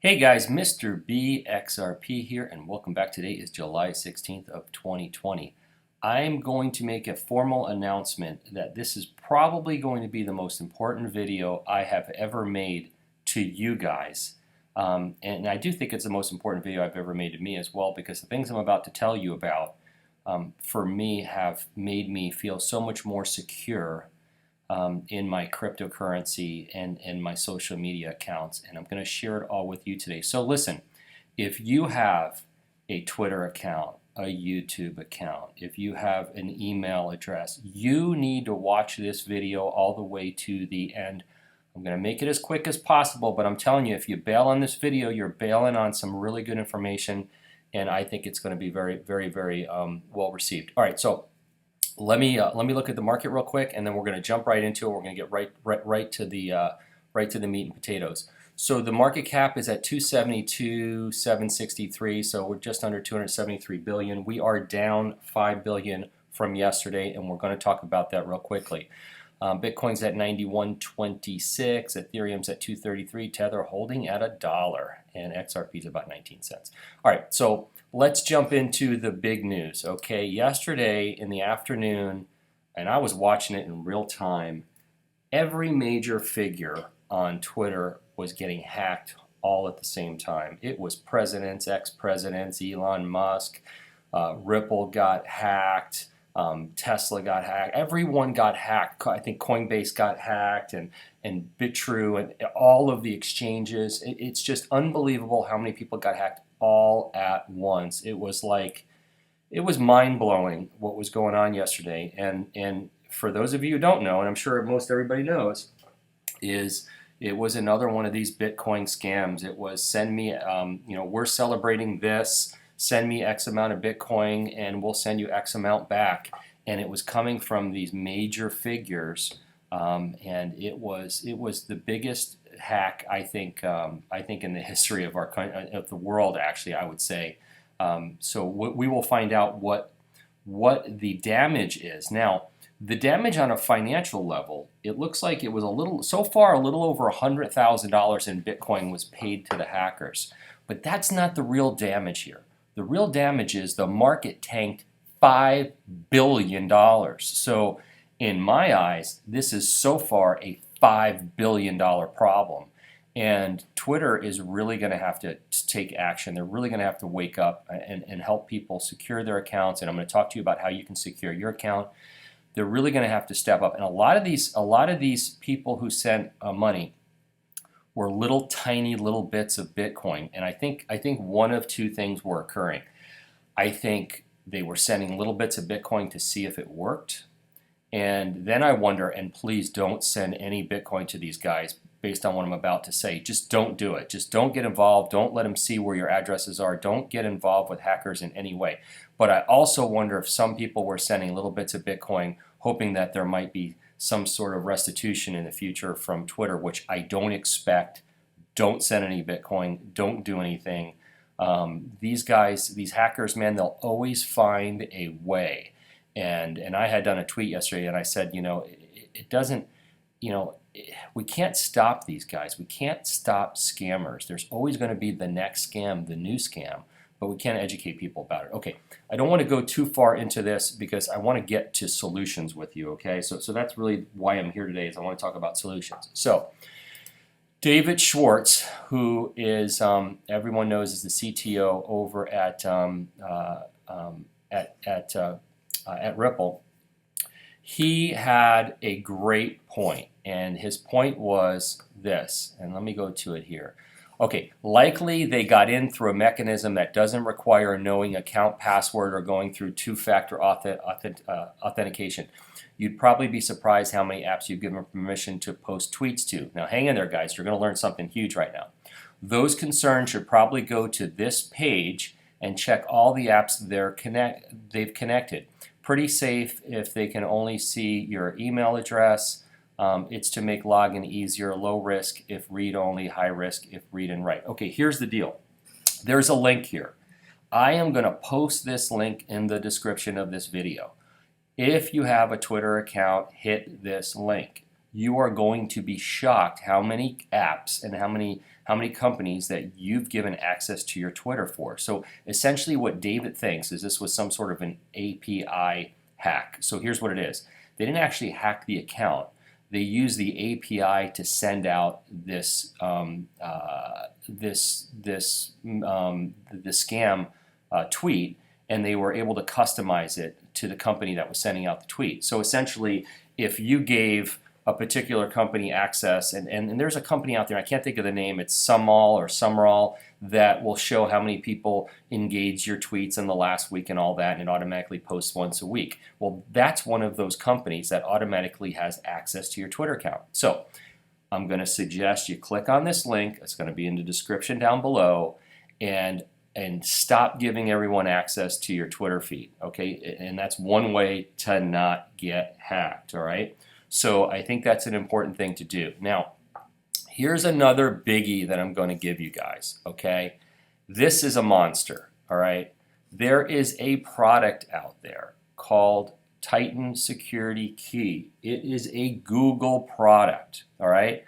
Hey guys, Mr. BXRP here, and welcome back. Today is July 16th of 2020. I'm going to make a formal announcement that this is probably going to be the most important video I have ever made to you guys. And I do think it's the most important video I've ever made to me as well, because the things I'm about to tell you about, for me, have made me feel so much more secure in my cryptocurrency and my social media accounts, and I'm going to share it all with you today. So listen, if you have a Twitter account, a YouTube account, if you have an email address, you need to watch this video all the way to the end. I'm going to make it as quick as possible, but I'm telling you, if you bail on this video, you're bailing on some really good information, and I think it's going to be very, very, very well received. All right, so let me look at the market real quick, and then we're going to jump right into it. We're going to get right to the meat and potatoes. So the market cap is at 272,763. So we're just under 273 billion. We are down 5 billion from yesterday, and we're going to talk about that real quickly. Bitcoin's at 91.26, Ethereum's at 233, Tether holding at $1, and XRP's about 19 cents. All right, so let's jump into the big news. Okay, yesterday in the afternoon, and I was watching it in real time, every major figure on Twitter was getting hacked all at the same time. It was presidents, ex-presidents, Elon Musk, Ripple got hacked, Tesla got hacked, everyone got hacked. I think Coinbase got hacked, and Bitrue, and all of the exchanges. It's just unbelievable how many people got hacked all at once. It was mind-blowing what was going on yesterday. And for those of you who don't know, and I'm sure most everybody knows, it was another one of these Bitcoin scams. It was send me, we're celebrating this, send me X amount of Bitcoin and we'll send you X amount back. And it was coming from these major figures, and it was the biggest hack I think in the history of the world, actually, I would say. So we will find out what the damage is. Now, the damage on a financial level, it looks like it was a little over $100,000 in Bitcoin was paid to the hackers. But that's not the real damage here. The real damage is the market tanked $5 billion. So in my eyes, this is so far a $5 billion problem. And Twitter is really going to have to take action. They're really going to have to wake up and help people secure their accounts. And I'm going to talk to you about how you can secure your account. They're really going to have to step up. And a lot of these people who sent money were tiny little bits of Bitcoin. And I think one of two things were occurring. I think they were sending little bits of Bitcoin to see if it worked. And then I wonder, and please don't send any Bitcoin to these guys based on what I'm about to say. Just don't do it. Just don't get involved. Don't let them see where your addresses are. Don't get involved with hackers in any way. But I also wonder if some people were sending little bits of Bitcoin hoping that there might be some sort of restitution in the future from Twitter, which I don't expect. Don't send any Bitcoin. Don't do anything. These guys, these hackers, man, they'll always find a way. And I had done a tweet yesterday, and I said, it doesn't, we can't stop these guys. We can't stop scammers. There's always going to be the next scam, the new scam, but we can't educate people about it. Okay, I don't want to go too far into this because I want to get to solutions with you, okay? So that's really why I'm here today, is I want to talk about solutions. So David Schwartz, who is, everyone knows, is the CTO over at Ripple, he had a great point, and his point was this, and let me go to it here. Okay, likely they got in through a mechanism that doesn't require knowing account password or going through two-factor authentication. You'd probably be surprised how many apps you've given permission to post tweets to. Now hang in there, guys, you're going to learn something huge right now. Those concerned should probably go to this page and check all the apps they've connected. Pretty safe if they can only see your email address. It's to make login easier. Low risk if read only, high risk if read and write. Okay, here's the deal. There's a link here. I am going to post this link in the description of this video. If you have a Twitter account, hit this link. you are going to be shocked how many apps and how many companies that you've given access to your Twitter for. So essentially what David thinks is this was some sort of an API hack. So here's what it is. They didn't actually hack the account. They used the API to send out this the scam tweet, and they were able to customize it to the company that was sending out the tweet. So essentially, if you gave a particular company access, and there's a company out there, I can't think of the name, it's Sumall or Sumrall, that will show how many people engage your tweets in the last week and all that, and it automatically posts once a week. Well, that's one of those companies that automatically has access to your Twitter account. So I'm going to suggest you click on this link. It's going to be in the description down below, and stop giving everyone access to your Twitter feed, okay? And that's one way to not get hacked, all right? So I think that's an important thing to do. Now, here's another biggie that I'm going to give you guys, okay? This is a monster, all right? There is a product out there called Titan Security Key. It is a Google product, all right?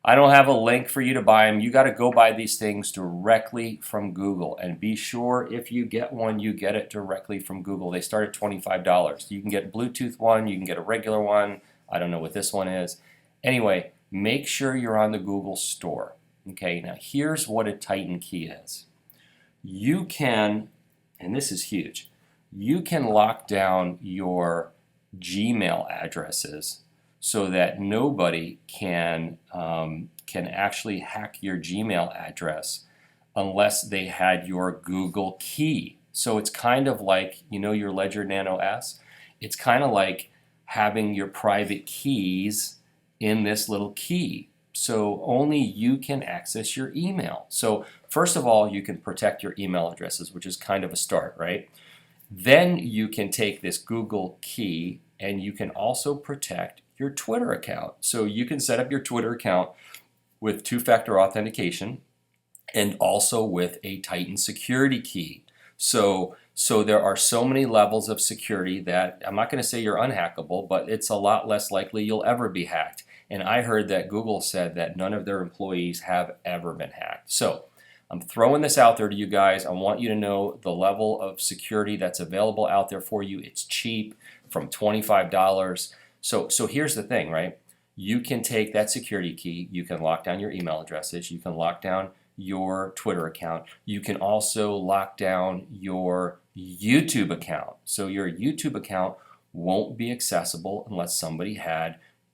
I don't have a link for you to buy them. You got to go buy these things directly from Google, and be sure if you get one, you get it directly from Google. They start at $25. You can get a Bluetooth one, you can get a regular one. I don't know what this one is. Anyway, make sure you're on the Google store. Okay, now here's what a Titan Key is. You can, and this is huge, you can lock down your Gmail addresses so that nobody can actually hack your Gmail address unless they had your Google key. So it's kind of like, you know, your Ledger Nano S? It's kind of like having your private keys in this little key. So only you can access your email. So first of all, you can protect your email addresses, which is kind of a start, right? Then you can take this Google key and you can also protect your Twitter account. So you can set up your Twitter account with two-factor authentication and also with a Titan security key. So there are so many levels of security that I'm not going to say you're unhackable, but it's a lot less likely you'll ever be hacked. And I heard that Google said that none of their employees have ever been hacked. So I'm throwing this out there to you guys. I want you to know the level of security that's available out there for you. It's cheap, from $25. So here's the thing, right? You can take that security key, you can lock down your email addresses, you can lock down your Twitter account. You can also lock down your YouTube account. So your YouTube account won't be accessible unless somebody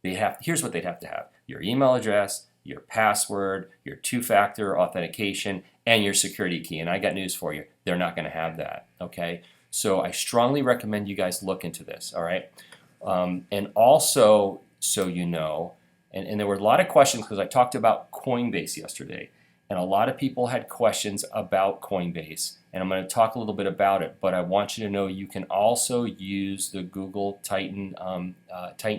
here's what they'd have to have: your email address, your password, your two-factor authentication, and your security key. And I got news for you, they're not going to have that, okay? So I strongly recommend you guys look into this, all right? And also, so you know, and there were a lot of questions because I talked about Coinbase yesterday, and a lot of people had questions about Coinbase, and I'm going to talk a little bit about it, but I want you to know you can also use the Google Titan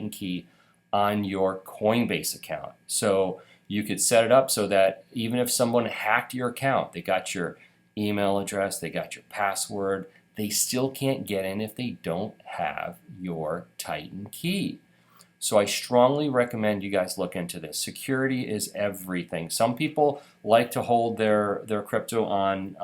key on your Coinbase account. So you could set it up so that even if someone hacked your account, they got your email address, they got your password, they still can't get in if they don't have your Titan key. So I strongly recommend you guys look into this. Security is everything. Some people like to hold their crypto on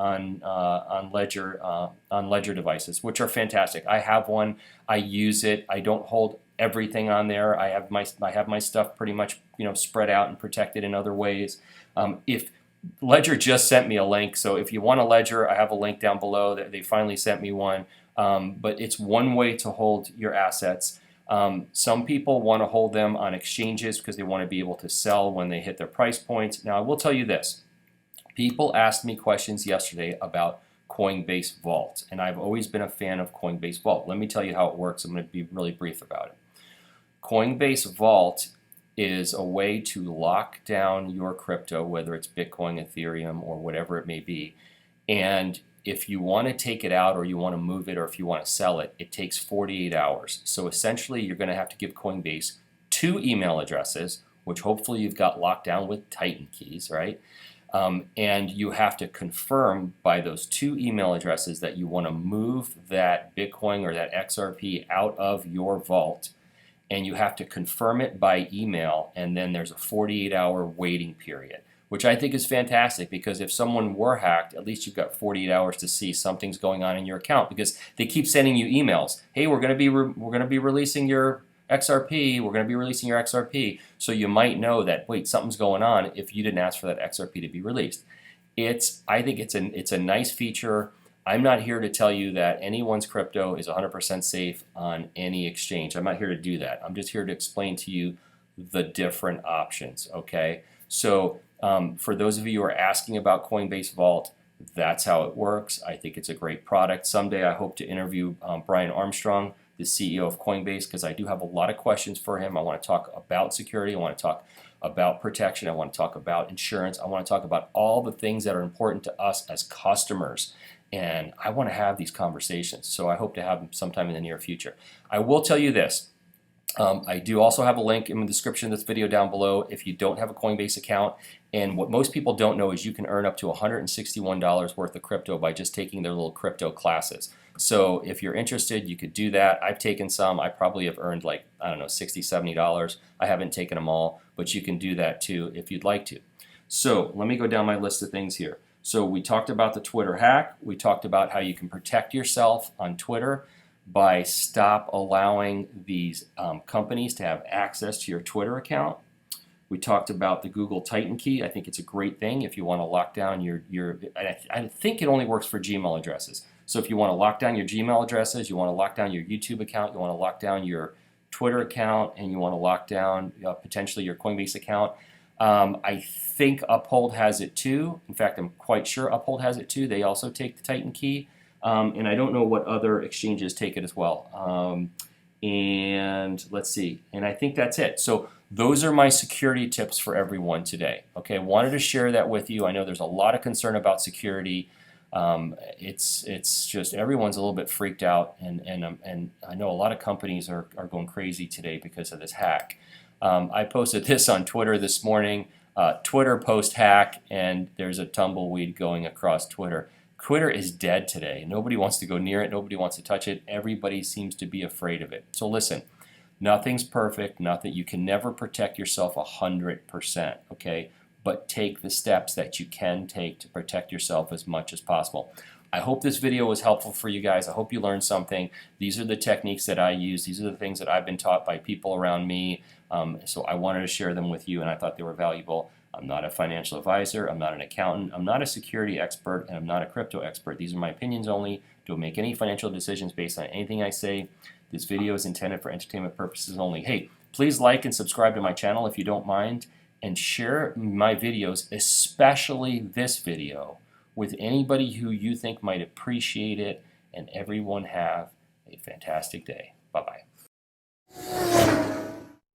Ledger devices, which are fantastic. I have one. I use it. I don't hold everything on there. I have my stuff pretty much, you know, spread out and protected in other ways. If Ledger just sent me a link, so if you want a Ledger, I have a link down below. They finally sent me one, but it's one way to hold your assets. Some people want to hold them on exchanges because they want to be able to sell when they hit their price points. Now, I will tell you this. People asked me questions yesterday about Coinbase Vault, and I've always been a fan of Coinbase Vault. Let me tell you how it works. I'm going to be really brief about it. Coinbase Vault is a way to lock down your crypto, whether it's Bitcoin, Ethereum, or whatever it may be. And if you want to take it out or you want to move it or if you want to sell it, it takes 48 hours. So essentially, you're going to have to give Coinbase 2 email addresses, which hopefully you've got locked down with Titan keys, right? And you have to confirm by those 2 email addresses that you want to move that Bitcoin or that XRP out of your vault. and you have to confirm it by email, and then there's a 48-hour waiting period, which I think is fantastic, because if someone were hacked, at least you've got 48 hours to see something's going on in your account, because they keep sending you emails. Hey, we're going to be releasing your XRP. We're going to be releasing your XRP. So you might know that, wait, something's going on if you didn't ask for that XRP to be released. I think it's a nice feature. I'm not here to tell you that anyone's crypto is 100% safe on any exchange. I'm not here to do that. I'm just here to explain to you the different options, okay? So for those of you who are asking about Coinbase Vault, that's how it works. I think it's a great product. Someday I hope to interview Brian Armstrong, the CEO of Coinbase, because I do have a lot of questions for him. I want to talk about security. I want to talk about protection. I want to talk about insurance. I want to talk about all the things that are important to us as customers. And I want to have these conversations. So I hope to have them sometime in the near future. I will tell you this. I do also have a link in the description of this video down below if you don't have a Coinbase account. And what most people don't know is you can earn up to $161 worth of crypto by just taking their little crypto classes. So if you're interested, you could do that. I've taken some. I probably have earned like, I don't know, $60, $70. I haven't taken them all, but you can do that too if you'd like to. So let me go down my list of things here. So we talked about the Twitter hack. We talked about how you can protect yourself on Twitter by stop allowing these companies to have access to your Twitter account. We talked about the Google Titan key. I think it's a great thing if you want to lock down I think it only works for Gmail addresses. So if you want to lock down your Gmail addresses, you want to lock down your YouTube account, you want to lock down your Twitter account, and you want to lock down potentially your Coinbase account. I think Uphold has it too. In fact, I'm quite sure Uphold has it too. They also take the Titan key. And I don't know what other exchanges take it as well. And let's see. And I think that's it. So those are my security tips for everyone today. Okay, I wanted to share that with you. I know there's a lot of concern about security. It's just everyone's a little bit freaked out, and I know a lot of companies are going crazy today because of this hack. I posted this on Twitter this morning. Twitter post hack, and there's a tumbleweed going across Twitter. Twitter is dead today. Nobody wants to go near it. Nobody wants to touch it. Everybody seems to be afraid of it. So listen, nothing's perfect. Nothing. You can never protect yourself 100%. Okay, but take the steps that you can take to protect yourself as much as possible. I hope this video was helpful for you guys. I hope you learned something. These are the techniques that I use. These are the things that I've been taught by people around me. So I wanted to share them with you, and I thought they were valuable. I'm not a financial advisor. I'm not an accountant. I'm not a security expert, and I'm not a crypto expert. These are my opinions only. Don't make any financial decisions based on anything I say. This video is intended for entertainment purposes only. Hey, please like and subscribe to my channel if you don't mind, and share my videos, especially this video, with anybody who you think might appreciate it. And everyone have a fantastic day. Bye-bye.